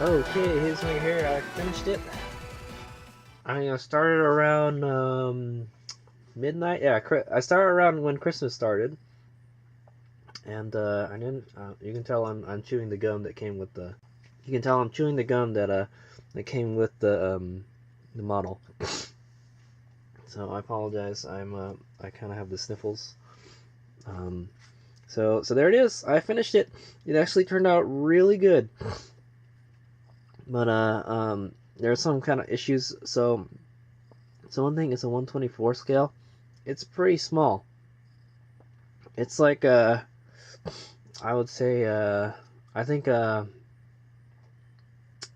Okay, HadesOmega here. I finished it. I started around midnight. Yeah, I started around when Christmas started, and I didn't. You can tell I'm chewing the gum that came with the. You can tell I'm chewing the gum that came with the model. So I apologize. I kind of have the sniffles. So there it is. I finished it. It actually turned out really good. But there are some kind of issues. So one thing is a 124 scale. It's pretty small. It's like I would say I think a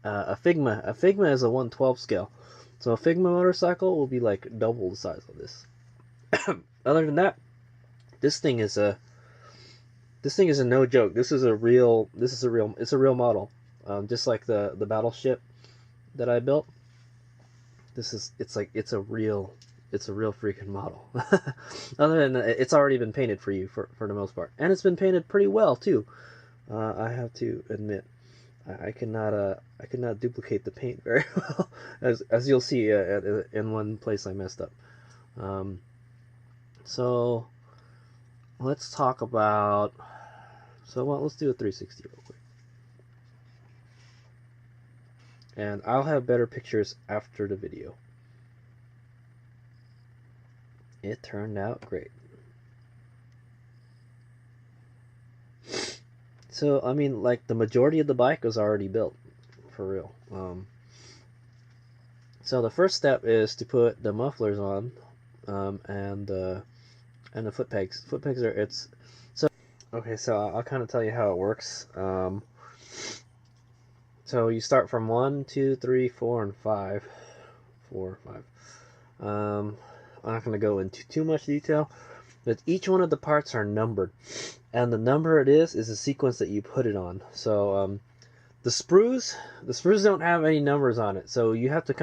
Figma. A Figma is a 112 scale. So a Figma motorcycle will be like double the size of this. Other than that, this thing is a no joke. It's a real model. Just like the battleship that I built. It's a real freaking model. Other than that, it's already been painted for you for the most part, and it's been painted pretty well too. I have to admit, I cannot duplicate the paint very well, as you'll see in one place I messed up. So let's talk about. Let's do a 360 real quick. And I'll have better pictures after the video. It turned out great. So, I mean, like, the majority of the bike was already built, for real. So the first step is to put the mufflers on, and the foot pegs. Foot pegs are, okay, so I'll kind of tell you how it works. So you start from 1, 2, 3, 4, and 5. 4, 5. I'm not going to go into too much detail, but each one of the parts are numbered, and the number it is the sequence that you put it on. So the sprues don't have any numbers on it, so you have to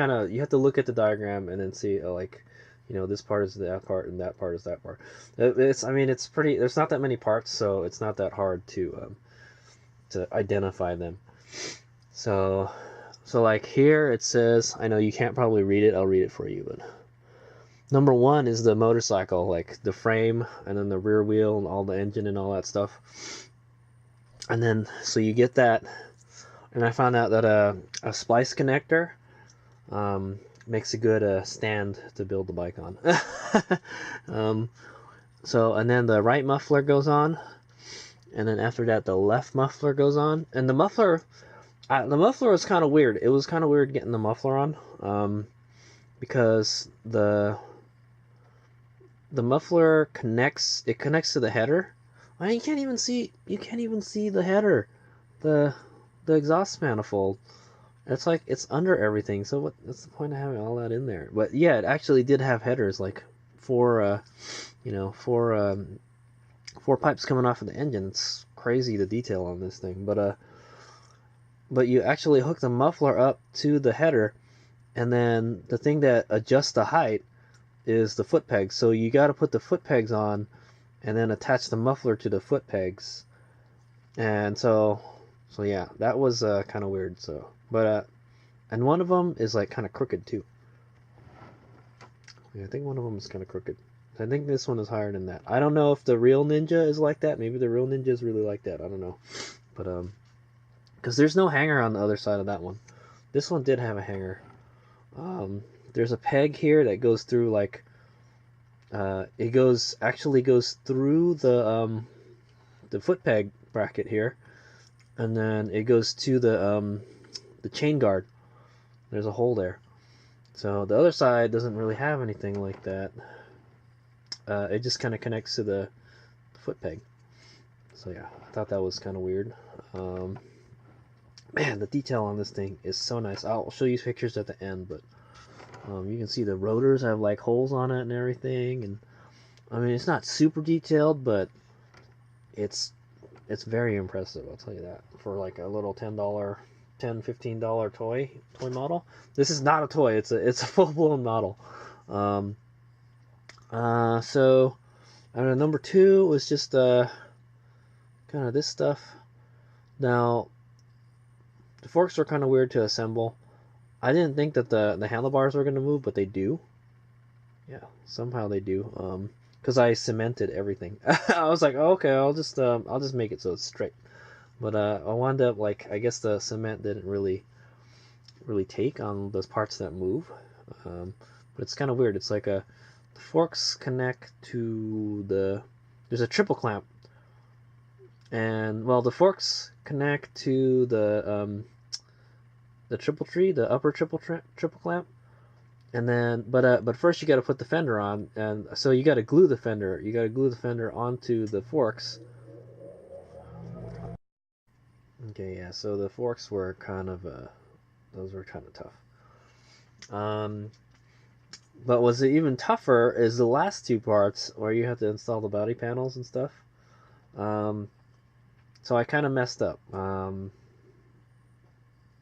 look at the diagram and then see this part is that part and that part is that part. It's pretty. There's not that many parts, so it's not that hard to identify them. So like here it says, I know you can't probably read it, I'll read it for you, but number 1 is the motorcycle, like the frame and then the rear wheel and all the engine and all that stuff. And then, so you get that, and I found out that a splice connector makes a good stand to build the bike on. And then the right muffler goes on, and then after that the left muffler goes on, and the muffler was kind of weird. It was kind of weird getting the muffler on, because the muffler connects to the header. Well, you can't even see the header, the exhaust manifold. It's like it's under everything. So what's the point of having all that in there? But yeah, it actually did have headers, like four pipes coming off of the engine. It's crazy the detail on this thing, but you actually hook the muffler up to the header, and then the thing that adjusts the height is the foot pegs. So you got to put the foot pegs on, and then attach the muffler to the foot pegs. And so yeah, that was kind of weird. So, and one of them is like kind of crooked too. Yeah, I think one of them is kind of crooked. I think this one is higher than that. I don't know if the real Ninja is like that. Maybe the real Ninja is really like that. I don't know, but because there's no hanger on the other side of that one. This one did have a hanger. There's a peg here that goes through, like, it goes through the foot peg bracket here, and then it goes to the chain guard. There's a hole there. So the other side doesn't really have anything like that. It just kind of connects to the foot peg. So yeah, I thought that was kind of weird. Man, the detail on this thing is so nice. I'll show you pictures at the end, but you can see the rotors have like holes on it and everything. And I mean, it's not super detailed, but it's very impressive. I'll tell you that. For like a little $15 toy model. This is not a toy. It's a full-blown model. So I don't know, number 2 was just kind of this stuff. Now, The forks are kind of weird to assemble. I didn't think that the handlebars were going to move, but they do. Yeah, somehow they do. Because I cemented everything. I was like, oh, okay, I'll just make it so it's straight. But I wound up, like, I guess the cement didn't really take on those parts that move. But it's kind of weird. It's like the forks connect to there's a triple clamp, and well, the forks connect to the triple tree, the upper triple clamp, and then but first you got to put the fender on, and so you got to glue the fender. You got to glue the fender onto the forks. Okay, yeah. So the forks were kind of those were kind of tough. But what's even tougher is the last two parts where you have to install the body panels and stuff. So I kind of messed up.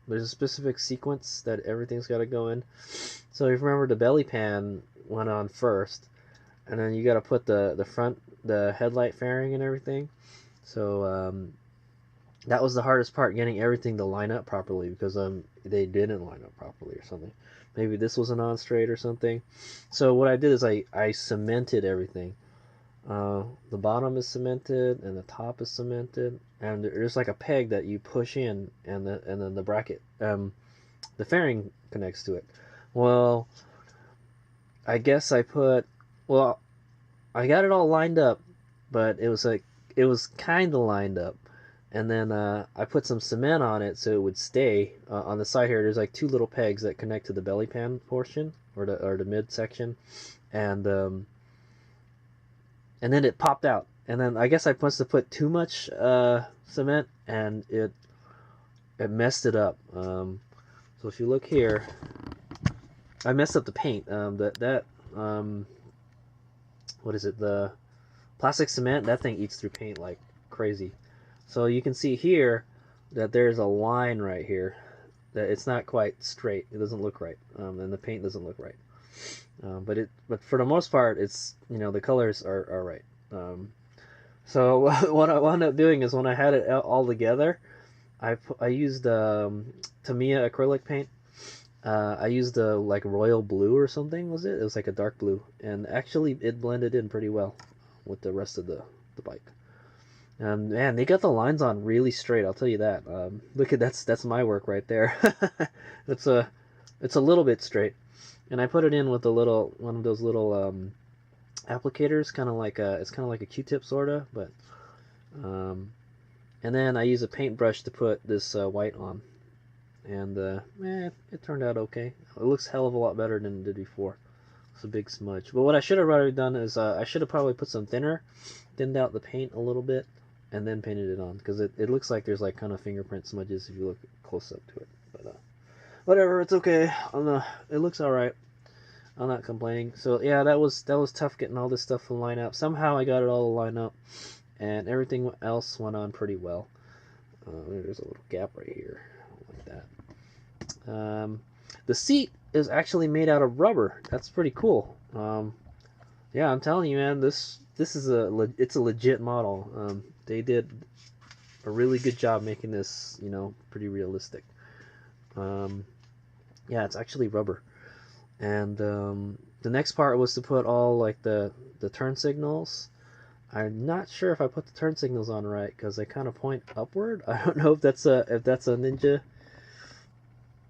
There's a specific sequence that everything's got to go in. So if you remember, the belly pan went on first, and then you got to put the headlight fairing and everything. So that was the hardest part, getting everything to line up properly, because they didn't line up properly or something. Maybe this wasn't on straight or something. So what I did is I cemented everything. The bottom is cemented and the top is cemented, and there's like a peg that you push in, and then the bracket, the fairing connects to it. Well, I guess I got it all lined up, but it was kind of lined up. And then I put some cement on it so it would stay. On the side here, there's like two little pegs that connect to the belly pan portion, or the mid section, and then it popped out. And then I guess I must have put too much cement, and it messed it up. So if you look here, I messed up the paint. What is it? The plastic cement, that thing eats through paint like crazy. So you can see here that there's a line right here, that it's not quite straight. It doesn't look right, and the paint doesn't look right. But for the most part, it's, the colors are right. So what I wound up doing is, when I had it all together, I used Tamiya acrylic paint. I used like royal blue or something, was it? It was like a dark blue, and actually it blended in pretty well with the rest of the bike. Man, they got the lines on really straight, I'll tell you that. Look at that's my work right there. it's a little bit straight, and I put it in with one of those little applicators, it's kind of like a Q-tip sorta, but and then I use a paintbrush to put this white on, and it turned out okay. It looks a hell of a lot better than it did before. It's a big smudge. But what I should have already done is I should have probably put some thinned out the paint a little bit, and then painted it on, because it looks like there's like kind of fingerprint smudges if you look close up to it. But whatever, it's okay. It looks all right. I'm not complaining. So yeah, that was tough getting all this stuff to line up. Somehow I got it all to line up, and everything else went on pretty well. There's a little gap right here, like that. The seat is actually made out of rubber. That's pretty cool. Yeah, I'm telling you, man, this is it's a legit model. They did a really good job making this, pretty realistic. Yeah, it's actually rubber. And the next part was to put all like the turn signals. I'm not sure if I put the turn signals on right, because they kind of point upward. I don't know if that's a Ninja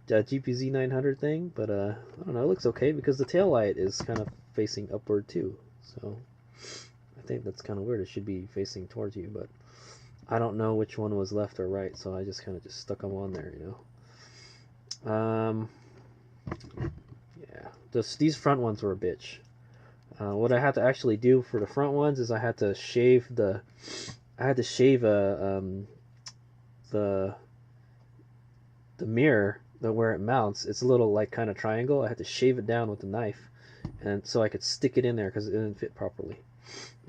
GPZ900 thing, but I don't know. It looks okay, because the tail light is kind of facing upward too. So I think that's kind of weird. It should be facing towards you, but I don't know which one was left or right, so I just kind of stuck them on there, Yeah, these front ones were a bitch. What I had to actually do for the front ones is I had to shave the mirror, where it mounts. It's a little like kind of triangle. I had to shave it down with a knife, and so I could stick it in there, because it didn't fit properly.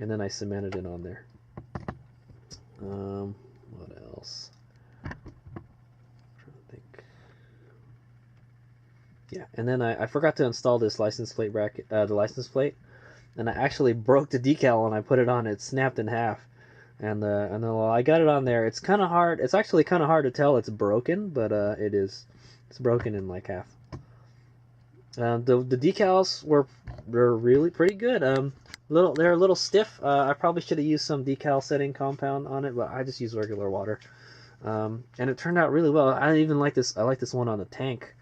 And then I cemented it on there. What else? I'm trying to think. Yeah, and then I forgot to install this license plate bracket, the license plate, and I actually broke the decal when I put it on. It snapped in half, And while I got it on there, it's kind of hard. It's actually kind of hard to tell it's broken, but it is. It's broken in like half. The decals were really pretty good. They're a little stiff. I probably should have used some decal setting compound on it, but I just used regular water. And it turned out really well. I even like this. I like this one on the tank.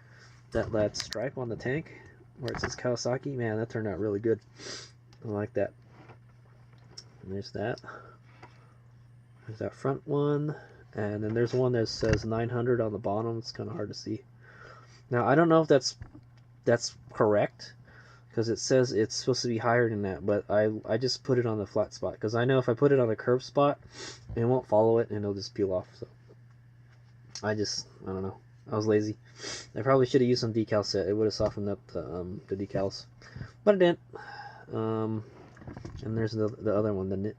That stripe on the tank where it says Kawasaki. Man, that turned out really good. I like that. And there's that. There's that front one, and then there's one that says 900 on the bottom. It's kind of hard to see. Now I don't know if that's correct, because it says it's supposed to be higher than that, but I just put it on the flat spot, because I know if I put it on the curved spot, it won't follow it and it'll just peel off. So I don't know. I was lazy. I probably should have used some decal set. It would have softened up the decals, but it didn't. And there's the other one, the knit.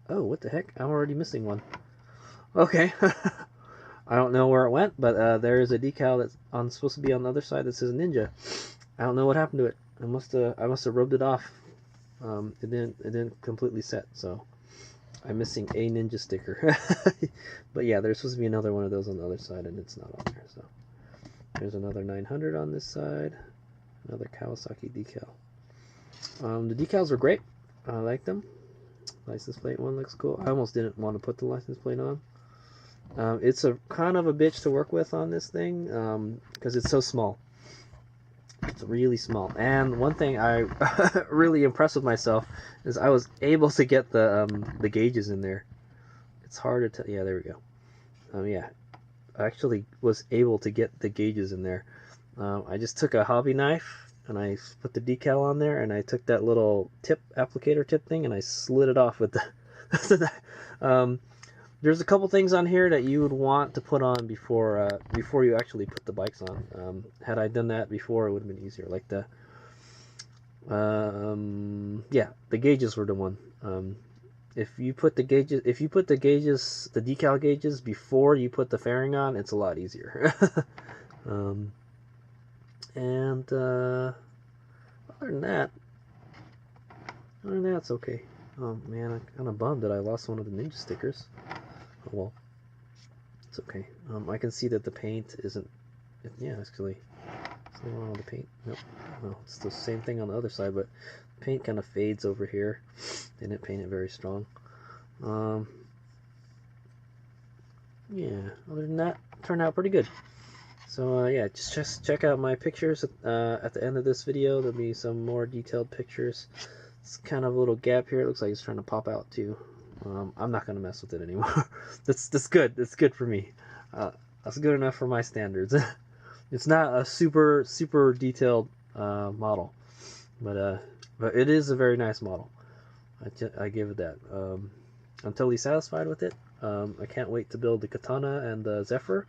Oh, what the heck? I'm already missing one. Okay. I don't know where it went, but there is a decal that's supposed to be on the other side that says Ninja. I don't know what happened to it. I must have rubbed it off. It didn't completely set, so I'm missing a Ninja sticker. But yeah, there's supposed to be another one of those on the other side, and it's not on there. So there's another 900 on this side, another Kawasaki decal. The decals were great. I like them. License plate one looks cool. I almost didn't want to put the license plate on. It's a kind of a bitch to work with on this thing, because it's so small. It's really small. And one thing I really impressed with myself is I was able to get the gauges in there. It's hard to tell. Yeah, there we go. Yeah, I actually was able to get the gauges in there. I just took a hobby knife and I put the decal on there, and I took that little applicator tip thing, and I slid it off with the there's a couple things on here that you would want to put on before you actually put the bikes on. Had I done that before, it would have been easier. Like the gauges were the one. If you put the decal gauges before you put the fairing on, it's a lot easier. And other than that, it's okay. Oh man, I'm kind of bummed that I lost one of the Ninja stickers. Oh well, it's okay. I can see that the paint isn't. Yeah, actually, it's not on the paint. Nope, no, it's the same thing on the other side, but the paint kind of fades over here. They didn't paint it very strong. Yeah, other than that, it turned out pretty good. So yeah, just check out my pictures at the end of this video. There'll be some more detailed pictures. It's kind of a little gap here. It looks like it's trying to pop out too. I'm not gonna mess with it anymore. that's good. That's good for me. That's good enough for my standards. It's not a super detailed model, but it is a very nice model. I give it that. I'm totally satisfied with it. I can't wait to build the Katana and the Zephyr.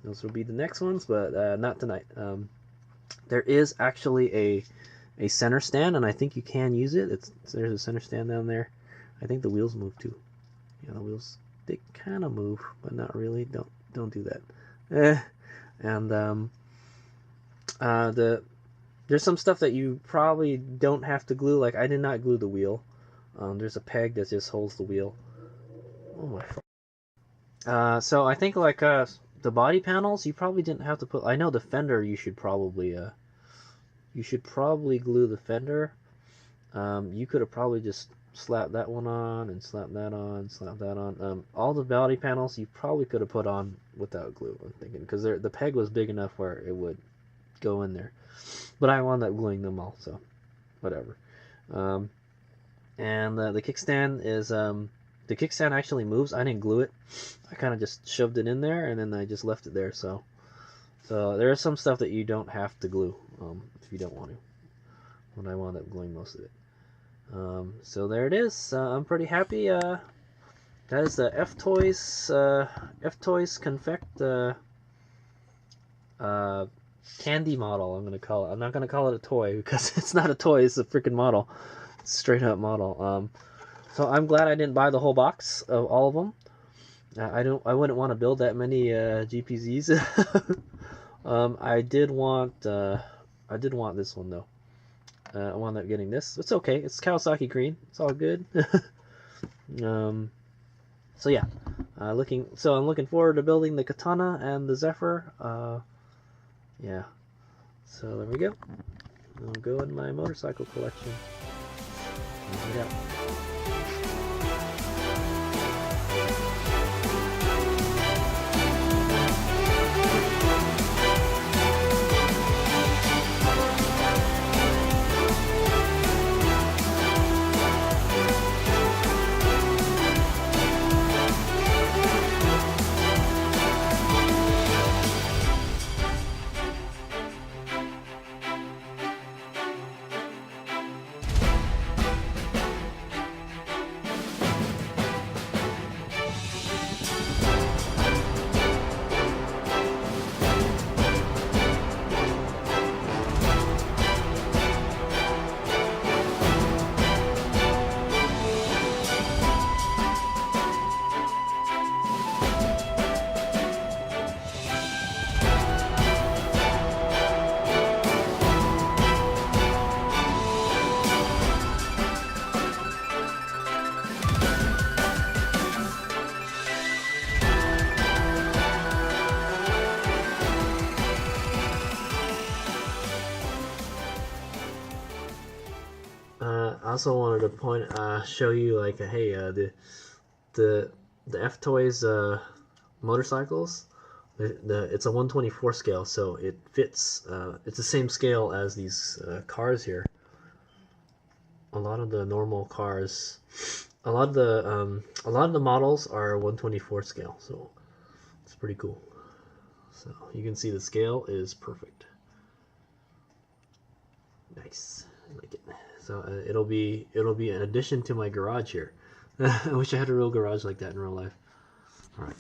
Those will be the next ones, but not tonight. There is actually a center stand, and I think you can use it. There's a center stand down there. I think the wheels move too. Yeah, the wheels, they kind of move, but not really. Don't do that. And there's some stuff that you probably don't have to glue. Like I did not glue the wheel. There's a peg that just holds the wheel. Oh my. So I think like the body panels, you probably didn't have to put. I know the fender, you should probably glue the fender. You could have probably just slapped that one on and slapped that on, slapped that on. All the body panels you probably could have put on without glue, I'm thinking, because the peg was big enough where it would go in there. But I wound up gluing them all, so whatever. And the kickstand is the kickstand actually moves. I didn't glue it. I kind of just shoved it in there and then I just left it there. So there is some stuff that you don't have to glue if you don't want to. But I wound up gluing most of it. So there it is. I'm pretty happy. That is the F-Toys Confect candy model, I'm gonna call it. I'm not gonna call it a toy because it's not a toy. It's a freaking model. It's a straight up model. So I'm glad I didn't buy the whole box of all of them. I wouldn't want to build that many GPZs. I did want this one though. I wound up getting this. It's okay. It's Kawasaki green. It's all good. So yeah, I'm looking forward to building the Katana and the Zephyr. Yeah. So there we go. I'll go in my motorcycle collection. Check it out. I also wanted to show you like, hey, the F-Toys motorcycles. It's a 1/24 scale, so it fits. It's the same scale as these cars here. A lot of the normal cars, a lot of the models are 1/24 scale, so it's pretty cool. So you can see the scale is perfect. Nice, I like it. So it'll be an addition to my garage here. I wish I had a real garage like that in real life. All right.